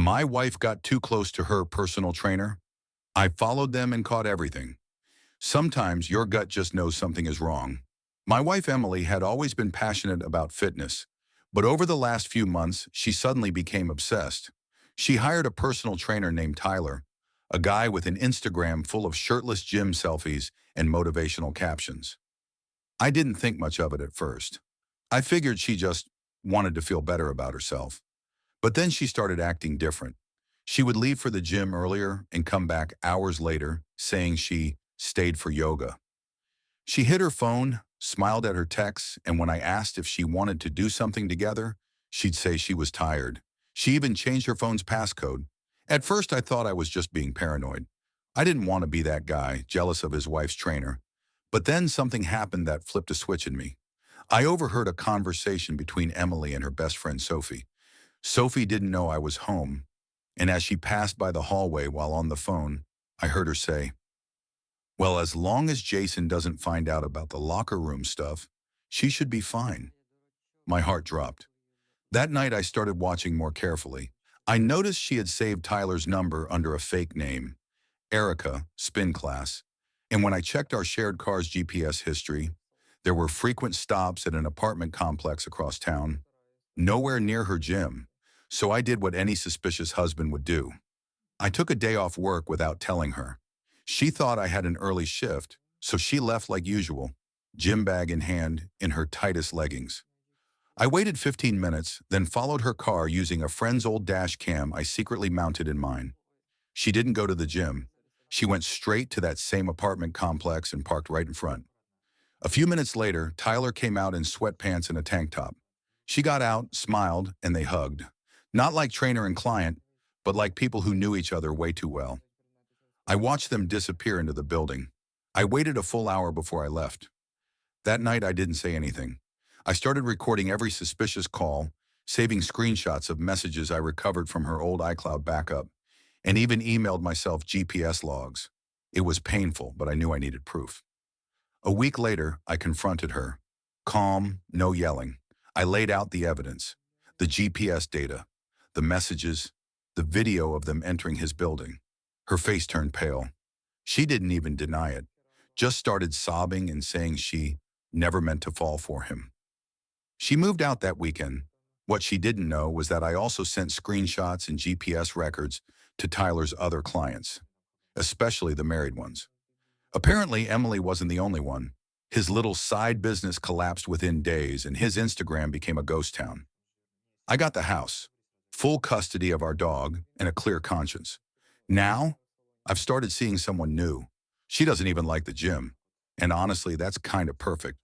My wife got too close to her personal trainer. I followed them and caught everything. Sometimes your gut just knows something is wrong. My wife Emily had always been passionate about fitness, but over the last few months, she suddenly became obsessed. She hired a personal trainer named Tyler, a guy with an Instagram full of shirtless gym selfies and motivational captions. I didn't think much of it at first. I figured she just wanted to feel better about herself. But then she started acting different. She would leave for the gym earlier and come back hours later saying she stayed for yoga. She hid her phone, smiled at her texts, and when I asked if she wanted to do something together, she'd say she was tired. She even changed her phone's passcode. At first, I thought I was just being paranoid. I didn't want to be that guy, jealous of his wife's trainer. But then something happened that flipped a switch in me. I overheard a conversation between Emily and her best friend Sophie. Sophie didn't know I was home, and as she passed by the hallway while on the phone, I heard her say, "Well, as long as Jason doesn't find out about the locker room stuff, she should be fine." My heart dropped. That night I started watching more carefully. I noticed she had saved Tyler's number under a fake name, Erica, spin class, and when I checked our shared car's GPS history, there were frequent stops at an apartment complex across town, nowhere near her gym. So I did what any suspicious husband would do. I took a day off work without telling her. She thought I had an early shift, so she left like usual, gym bag in hand, in her tightest leggings. I waited 15 minutes, then followed her car using a friend's old dash cam I secretly mounted in mine. She didn't go to the gym. She went straight to that same apartment complex and parked right in front. A few minutes later, Tyler came out in sweatpants and a tank top. She got out, smiled, and they hugged. Not like trainer and client, but like people who knew each other way too well. I watched them disappear into the building. I waited a full hour before I left. That night, I didn't say anything. I started recording every suspicious call, saving screenshots of messages I recovered from her old iCloud backup, and even emailed myself GPS logs. It was painful, but I knew I needed proof. A week later, I confronted her. Calm, no yelling. I laid out the evidence, the GPS data, the messages, the video of them entering his building. Her face turned pale. She didn't even deny it, just started sobbing and saying she never meant to fall for him. She moved out that weekend. What she didn't know was that I also sent screenshots and GPS records to Tyler's other clients, especially the married ones. Apparently, Emily wasn't the only one. His little side business collapsed within days, and his Instagram became a ghost town. I got the house, full custody of our dog, and a clear conscience. Now, I've started seeing someone new. She doesn't even like the gym. And honestly, that's kind of perfect.